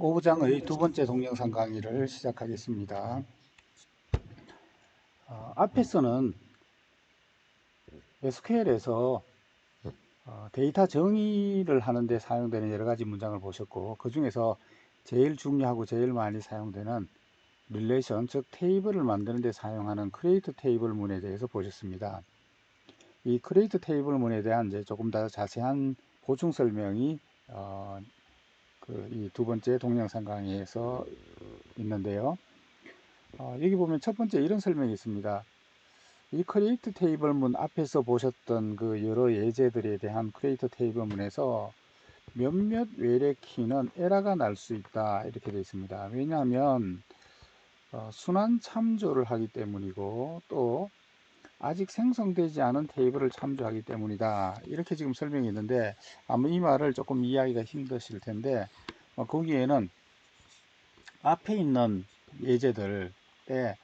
오부장의 두 번째 동영상 강의를 시작하겠습니다. 앞에서는 SQL에서 데이터 정의를 하는데 사용되는 여러 가지 문장을 보셨고, 그 중에서 제일 중요하고 제일 많이 사용되는 릴레이션, 즉 테이블을 만드는 데 사용하는 크리에이트 테이블 문에 대해서 보셨습니다. 이 크리에이트 테이블 문에 대한 이제 조금 더 자세한 보충 설명이 이 두 번째 동영상 강의에서 있는데요. 여기 보면 첫 번째 이런 설명이 있습니다. 이 크리에이트 테이블문 앞에서 보셨던 그 여러 예제들에 대한 크리에이트 테이블문에서 몇몇 외래 키는 에러가 날 수 있다 이렇게 되어 있습니다. 왜냐하면 순환 참조를 하기 때문이고, 또 아직 생성되지 않은 테이블을 참조하기 때문이다 이렇게 지금 설명이 있는데, 아마 이 말을 조금 이해하기가 힘드실 텐데, 거기에는 앞에 있는 예제들 때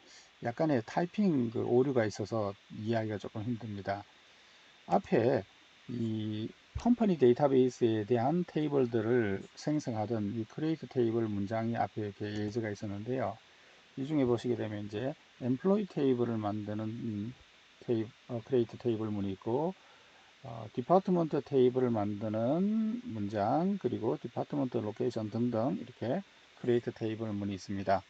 약간의 타이핑 오류가 있어서 이해하기가 조금 힘듭니다. 앞에 이 컴퍼니 데이터베이스에 대한 테이블들을 생성하던 이 크리에이트 테이블 문장이 앞에 이렇게 예제가 있었는데요. 이 중에 보시게 되면 이제 엠플로이 테이블을 만드는 크리에이트 테이블 문이 있고, 디파트먼트 테이블을 만드는 문장, 그리고 디파트먼트 로케이션 등등 이렇게 크리에이트 테이블 문이 있습니다.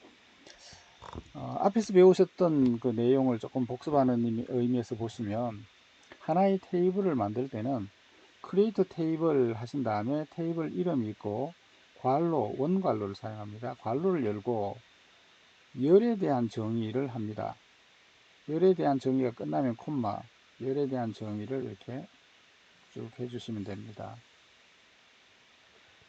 앞에서 배우셨던 그 내용을 조금 복습하는 의미에서 보시면, 하나의 테이블을 만들 때는 크리에이트 테이블 하신 다음에 테이블 이름이 있고 괄호, 원괄호를 사용합니다. 괄호를 열고 열에 대한 정의를 합니다. 열에 대한 정의가 끝나면 콤마, 열에 대한 정의를 이렇게 쭉 해주시면 됩니다.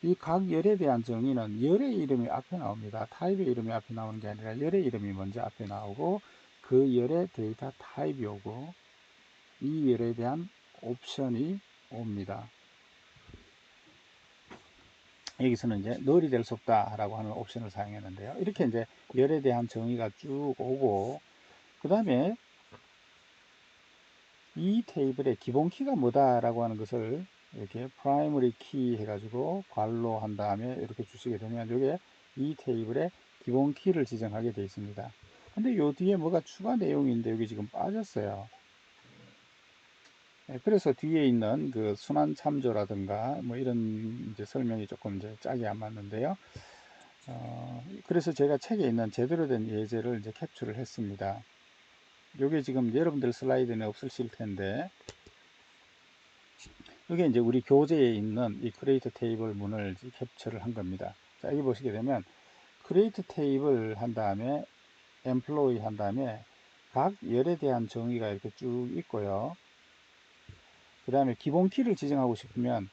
이 각 열에 대한 정의는 열의 이름이 앞에 나옵니다. 타입의 이름이 앞에 나오는 게 아니라 열의 이름이 먼저 앞에 나오고, 그 열의 데이터 타입이 오고, 이 열에 대한 옵션이 옵니다. 여기서는 이제 널이 될 수 없다라고 하는 옵션을 사용했는데요. 이렇게 이제 열에 대한 정의가 쭉 오고, 그 다음에 이 테이블의 기본 키가 뭐다라고 하는 것을 이렇게 프라이머리 키 해가지고 괄호 한 다음에 이렇게 주시게 되면, 이게 이 테이블의 기본 키를 지정하게 되어 있습니다. 근데 요 뒤에 뭐가 추가 내용인데 여기 지금 빠졌어요. 그래서 뒤에 있는 그 순환 참조라든가 뭐 이런 이제 설명이 조금 이제 짝이 안 맞는데요. 그래서 제가 책에 있는 제대로 된 예제를 이제 캡처를 했습니다. 요게 지금 여러분들 슬라이드는 없으실 텐데, 이게 이제 우리 교재에 있는 이 크리에이트 테이블 문을 캡처를 한 겁니다. 자, 여기 보시게 되면 크리에이트 테이블 한 다음에 엠플로이 한 다음에 각 열에 대한 정의가 이렇게 쭉 있고요. 그 다음에 기본 키를 지정하고 싶으면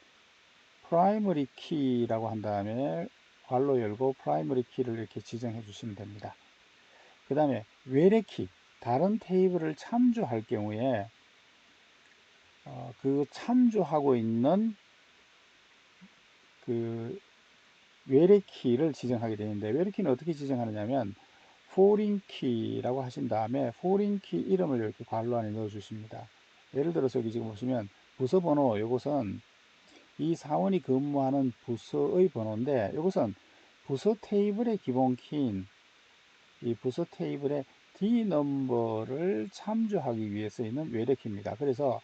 프라이머리 키라고 한 다음에 괄호 열고 프라이머리 키를 이렇게 지정해 주시면 됩니다. 그 다음에 외래 키, 다른 테이블을 참조할 경우에 그 참조하고 있는 그 외래 키를 지정하게 되는데, 외래 키는 어떻게 지정하느냐면 foreign key라고 하신 다음에 foreign key 이름을 이렇게 괄호 안에 넣어 주십니다. 예를 들어서 여기 지금 보시면 부서 번호, 이것은 이 사원이 근무하는 부서의 번호인데, 이것은 부서 테이블의 기본 키인 이 부서 테이블의 D 넘버를 참조하기 위해서 있는 외래 키입니다. 그래서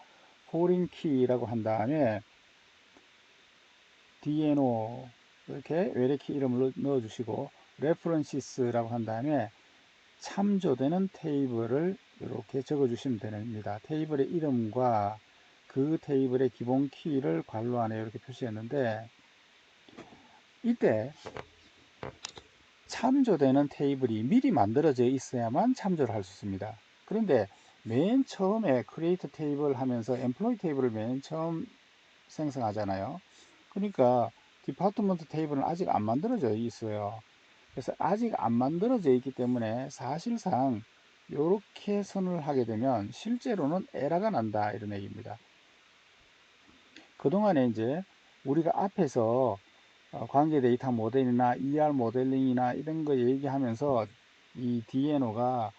foreign key라고 한 다음에 DNO 이렇게 외래 키 이름을 넣어 주시고, references라고 한 다음에 참조되는 테이블을 이렇게 적어 주시면 됩니다. 테이블의 이름과 그 테이블의 기본 키를 괄호 안에 이렇게 표시했는데, 이때 참조되는 테이블이 미리 만들어져 있어야만 참조를 할 수 있습니다. 그런데 맨 처음에 크리에이트 테이블 하면서 엠플로이 테이블을 맨 처음 생성하잖아요. 그러니까 디파트먼트 테이블은 아직 안 만들어져 있어요. 그래서 아직 안 만들어져 있기 때문에 사실상 이렇게 선을 하게 되면 실제로는 에러가 난다 이런 얘기입니다. 그동안에 이제 우리가 앞에서 관계 데이터 모델이나 ER 모델링이나 이런 거 얘기하면서 이 DNO가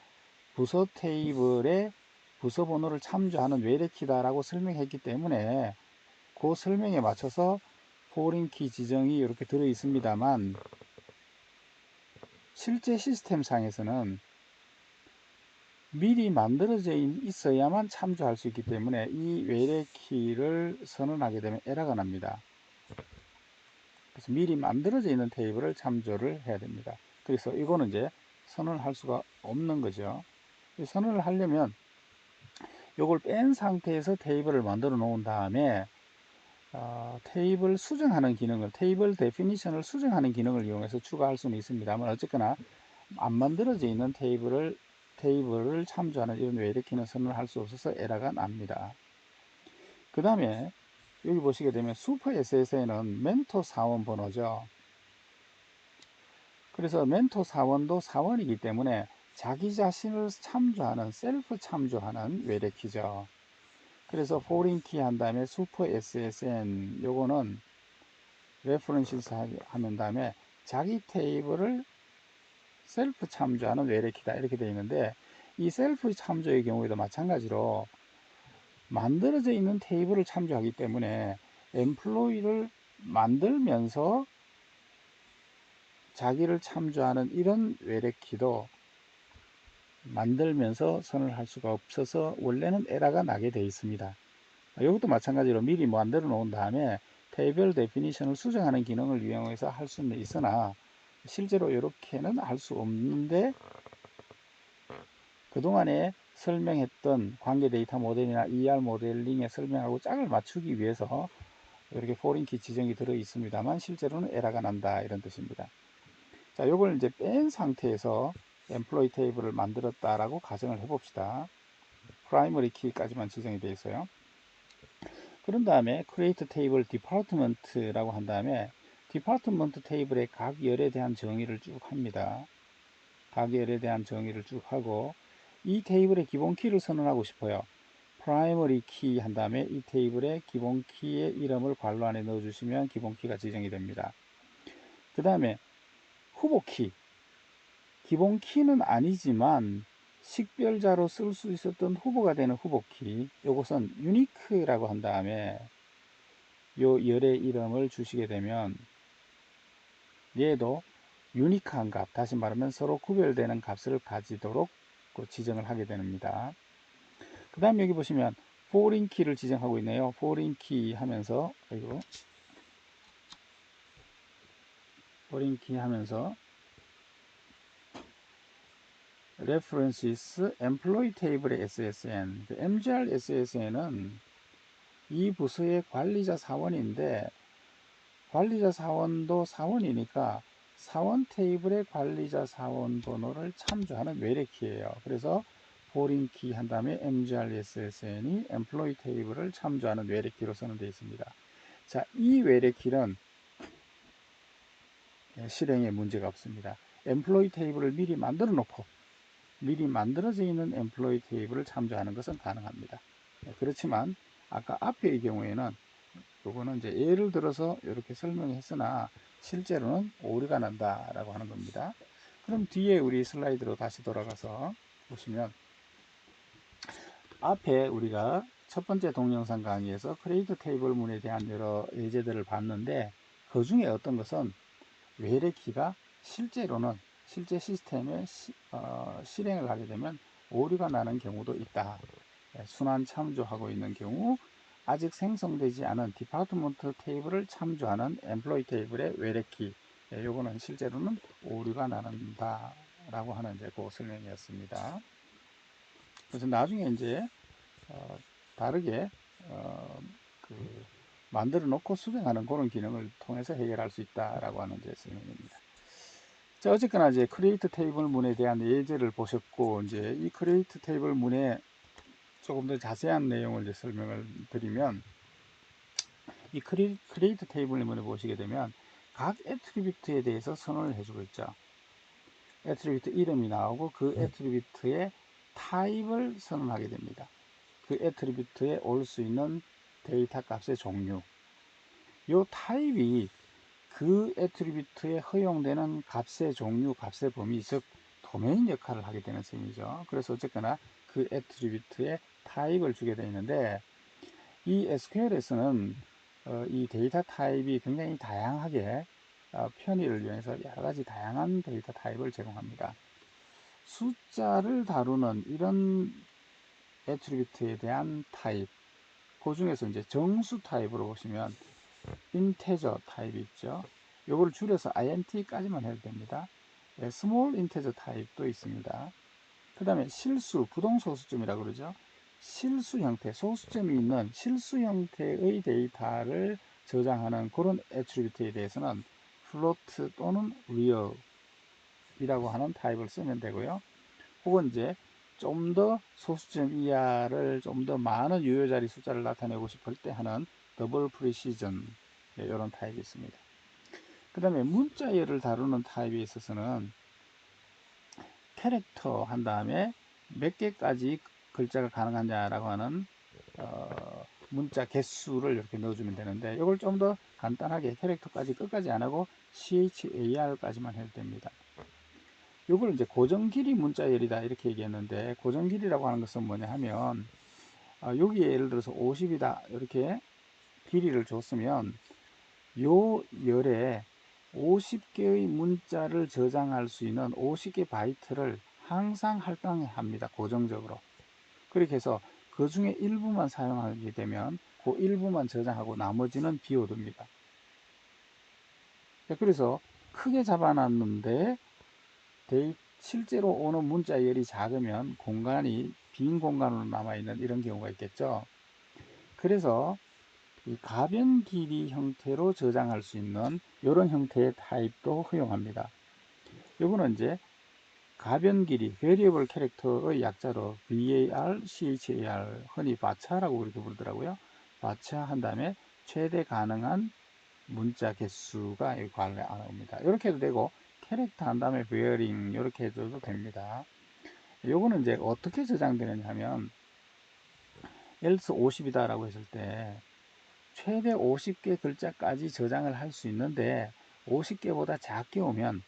부서 테이블의 부서 번호를 참조하는 외래키다라고 설명했기 때문에 그 설명에 맞춰서 포린 키 지정이 이렇게 들어 있습니다만, 실제 시스템 상에서는 미리 만들어져 있어야만 참조할 수 있기 때문에 이 외래키를 선언하게 되면 에러가 납니다. 그래서 미리 만들어져 있는 테이블을 참조를 해야 됩니다. 그래서 이거는 이제 선언을 할 수가 없는 거죠. 선언을 하려면 이걸 뺀 상태에서 테이블을 만들어 놓은 다음에 테이블 수정하는 기능을, 테이블 데피니션을 수정하는 기능을 이용해서 추가할 수는 있습니다만, 어쨌거나 안 만들어져 있는 테이블을 참조하는 이런 외래키는 선언을 할 수 없어서 에러가 납니다. 그 다음에 여기 보시게 되면 슈퍼 SSN은 멘토 사원 번호죠. 그래서 멘토 사원도 사원이기 때문에 자기 자신을 참조하는, 셀프 참조하는 외래키죠. 그래서 foreign key 한 다음에 슈퍼 SSN, 요거는 references 하면 다음에 자기 테이블을 셀프 참조하는 외래키다, 이렇게 되어 있는데, 이 셀프 참조의 경우에도 마찬가지로 만들어져 있는 테이블을 참조하기 때문에 엠플로이를 만들면서 자기를 참조하는 이런 외래키도 만들면서 선을 할 수가 없어서 원래는 에러가 나게 되어 있습니다. 이것도 마찬가지로 미리 만들어 놓은 다음에 테이블 데피니션을 수정하는 기능을 이용해서 할 수는 있으나 실제로 이렇게는 할 수 없는데, 그동안에 설명했던 관계 데이터 모델이나 ER 모델링의 설명하고 짝을 맞추기 위해서 이렇게 포린키 지정이 들어 있습니다만 실제로는 에러가 난다, 이런 뜻입니다. 자, 요걸 이제 뺀 상태에서 엠플로이 테이블을 만들었다라고 가정을 해봅시다. 프라이머리 키까지만 지정이 되어 있어요. 그런 다음에 create table department라고 한 다음에 디파트먼트 테이블의 각 열에 대한 정의를 쭉 합니다. 각 열에 대한 정의를 쭉 하고 이 테이블의 기본 키를 선언하고 싶어요. primary key 한 다음에 이 테이블의 기본 키의 이름을 괄호 안에 넣어주시면 기본 키가 지정이 됩니다. 그 다음에 후보 키, 기본 키는 아니지만 식별자로 쓸 수 있었던 후보가 되는 후보 키, 요것은 유니크라고 한 다음에 요 열의 이름을 주시게 되면 얘도 유니크한 값, 다시 말하면 서로 구별되는 값을 가지도록 지정을 하게 됩니다. 그 다음 여기 보시면 foreign key를 지정하고 있네요. foreign key 하면서 foreign key 하면서 references employee table의 SSN, MGR SSN은 이 부서의 관리자 사원인데 관리자 사원도 사원이니까 사원 테이블의 관리자 사원 번호를 참조하는 외래키예요. 그래서 foreign key 한 다음에 MGRSSN이 employee 테이블을 참조하는 외래키로 선언되어 있습니다. 자, 이 외래키는 실행에 문제가 없습니다. employee 테이블을 미리 만들어 놓고 미리 만들어져 있는 employee 테이블을 참조하는 것은 가능합니다. 그렇지만 아까 앞의 경우에는 요거는 이제 예를 들어서 이렇게 설명했으나 실제로는 오류가 난다라고 하는 겁니다. 그럼 뒤에 우리 슬라이드로 다시 돌아가서 보시면 앞에 우리가 첫 번째 동영상 강의에서 크리에이트 테이블 문에 대한 여러 예제들을 봤는데 그 중에 어떤 것은 외래키가 실제로는 실제 시스템에 실행을 하게 되면 오류가 나는 경우도 있다. 순환 참조하고 있는 경우 아직 생성되지 않은 디파트먼트 테이블을 참조하는 엠플로이 테이블의 외래키, 요거는 실제로는 오류가 나는다 라고 하는 이제 그 설명이었습니다. 그래서 나중에 이제 다르게 그 만들어 놓고 수정하는 그런 기능을 통해서 해결할 수 있다라고 하는 이제 설명입니다. 자, 어쨌거나 이제 크리에이트 테이블 문에 대한 예제를 보셨고, 이제 이 크리에이트 테이블 문에 조금 더 자세한 내용을 이제 설명을 드리면, 이 크리에이트 테이블 문을 보시게 되면 각 애트리뷰트에 대해서 선언을 해주고 있죠. 애트리뷰트 이름이 나오고 그 애트리뷰트의 타입을 선언하게 됩니다. 그 애트리뷰트에 올 수 있는 데이터 값의 종류, 이 타입이 그 애트리뷰트에 허용되는 값의 종류, 값의 범위, 즉 도메인 역할을 하게 되는 셈이죠. 그래서 어쨌거나 그 애트리뷰트의 타입을 주게 되어 있는데, 이 SQL에서는 이 데이터 타입이 굉장히 다양하게 편의를 위해서 여러가지 다양한 데이터 타입을 제공합니다. 숫자를 다루는 이런 애트리뷰트에 대한 타입, 그 중에서 이제 정수 타입으로 보시면 인테저 타입이 있죠. 요걸 줄여서 int까지만 해도 됩니다. 스몰 인테저 타입도 있습니다. 그 다음에 실수, 부동소수점이라고 그러죠. 실수 형태, 소수점이 있는 실수 형태의 데이터를 저장하는 그런 애트리뷰트에 대해서는 플로트 또는 real이라고 하는 타입을 쓰면 되고요. 혹은 이제 좀 더 소수점 이하를 좀 더 많은 유효자리 숫자를 나타내고 싶을 때 하는 더블 프리시전, 이런 타입이 있습니다. 그 다음에 문자열을 다루는 타입에 있어서는 캐릭터 한 다음에 몇 개까지 글자가 가능하냐라고 하는 문자 개수를 이렇게 넣어주면 되는데, 이걸 좀 더 간단하게 캐릭터까지 끝까지 안 하고 CHAR까지만 해도 됩니다. 이걸 이제 고정 길이 문자열이다 이렇게 얘기했는데, 고정 길이라고 하는 것은 뭐냐 하면, 여기에 예를 들어서 50이다 이렇게 길이를 줬으면 요 열에 50개의 문자를 저장할 수 있는 50개 바이트를 항상 할당합니다. 고정적으로. 그렇게 해서 그 중에 일부만 사용하게 되면 그 일부만 저장하고 나머지는 비워둡니다. 그래서 크게 잡아놨는데 실제로 오는 문자열이 작으면 공간이 빈 공간으로 남아있는 이런 경우가 있겠죠. 그래서 이 가변 길이 형태로 저장할 수 있는 이런 형태의 타입도 허용합니다. 이거는 이제 가변 길이, variable 캐릭터의 약자로 var, char, 흔히 바차라고 그렇게 부르더라고요. 바차 한 다음에 최대 가능한 문자 개수가 여기 관례 나옵니다. 이렇게 해도 되고, 캐릭터 한 다음에 bearing 이렇게 해줘도 됩니다. 요거는 이제 어떻게 저장되느냐 하면, 예를 들어서 50이다 라고 했을 때 최대 50개 글자까지 저장을 할 수 있는데, 50개보다 작게 오면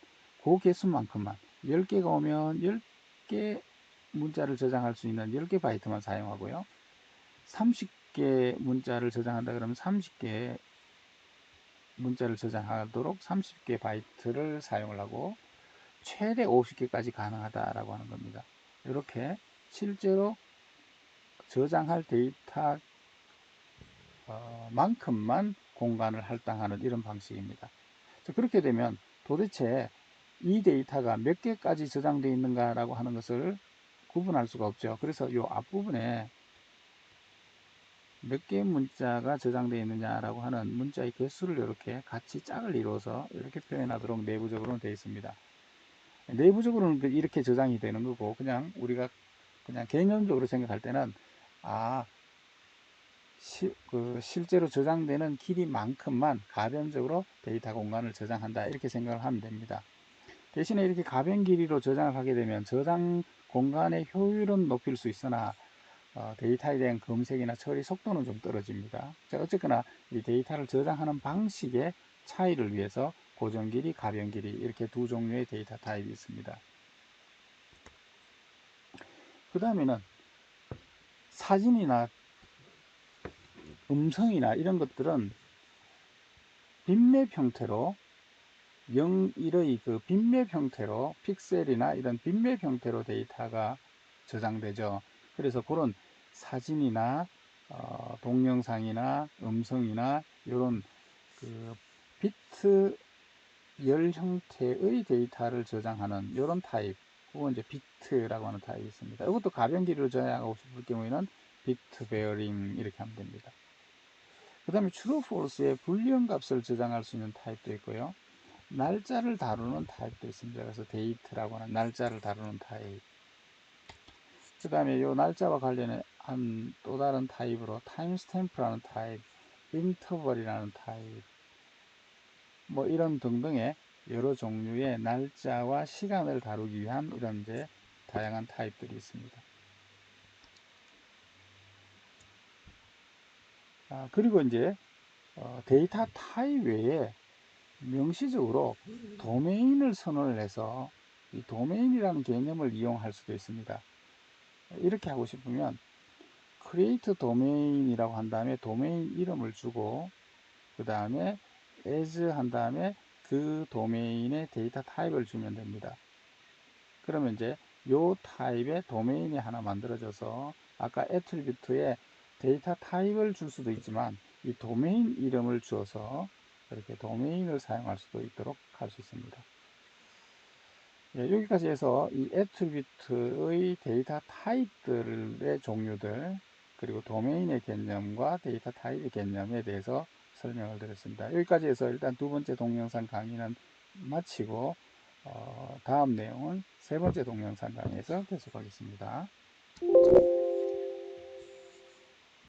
그 개수만큼만, 10개가 오면 10개 문자를 저장할 수 있는 10개 바이트만 사용하고요. 30개 문자를 저장한다 그러면 30개 문자를 저장하도록 30개 바이트를 사용을 하고, 최대 50개까지 가능하다라고 하는 겁니다. 이렇게 실제로 저장할 데이터 만큼만 공간을 할당하는 이런 방식입니다. 그렇게 되면 도대체 이 데이터가 몇 개까지 저장되어 있는가라고 하는 것을 구분할 수가 없죠. 그래서 이 앞부분에 몇 개의 문자가 저장되어 있느냐라고 하는 문자의 개수를 이렇게 같이 짝을 이루어서 이렇게 표현하도록 내부적으로는 되어 있습니다. 내부적으로는 이렇게 저장이 되는 거고, 그냥 우리가 그냥 개념적으로 생각할 때는 실제로 저장되는 길이만큼만 가변적으로 데이터 공간을 저장한다 이렇게 생각을 하면 됩니다. 대신에 이렇게 가변 길이로 저장을 하게 되면 저장 공간의 효율은 높일 수 있으나 데이터에 대한 검색이나 처리 속도는 좀 떨어집니다. 어쨌거나 이 데이터를 저장하는 방식의 차이를 위해서 고정 길이, 가변 길이 이렇게 두 종류의 데이터 타입이 있습니다. 그 다음에는 사진이나 음성이나 이런 것들은 빈맵 형태로 0, 1의 그 빈맵 형태로 픽셀이나 이런 빈맵 형태로 데이터가 저장되죠. 그래서 그런 사진이나 동영상이나 음성이나 이런 그 비트 열 형태의 데이터를 저장하는 이런 타입, 혹은 이제 비트라고 하는 타입이 있습니다. 이것도 가변 길이로 저장하고 싶을 경우에는 비트 베어링 이렇게 하면 됩니다. 그 다음에 true, false의 불리한 값을 저장할 수 있는 타입도 있고요. 날짜를 다루는 타입도 있습니다. 그래서 데이트라고 하는 날짜를 다루는 타입. 그 다음에 이 날짜와 관련한 또 다른 타입으로 타임스탬프라는 타입, 인터벌이라는 타입, 뭐 이런 등등의 여러 종류의 날짜와 시간을 다루기 위한 이런 이제 다양한 타입들이 있습니다. 그리고 이제 데이터 타입 외에 명시적으로 도메인을 선언을 해서 이 도메인이라는 개념을 이용할 수도 있습니다. 이렇게 하고 싶으면 create domain이라고 한 다음에 도메인 이름을 주고, 그 다음에 as 한 다음에 그 도메인의 데이터 타입을 주면 됩니다. 그러면 이제 요 타입의 도메인이 하나 만들어져서 아까 애트리뷰트에 데이터 타입을 줄 수도 있지만 이 도메인 이름을 주어서 이렇게 도메인을 사용할 수도 있도록 할 수 있습니다. 예, 여기까지 해서 이 애트리뷰트의 데이터 타입들의 종류들 그리고 도메인의 개념과 데이터 타입의 개념에 대해서 설명을 드렸습니다. 여기까지 해서 일단 두 번째 동영상 강의는 마치고 다음 내용은 세 번째 동영상 강의에서 계속하겠습니다.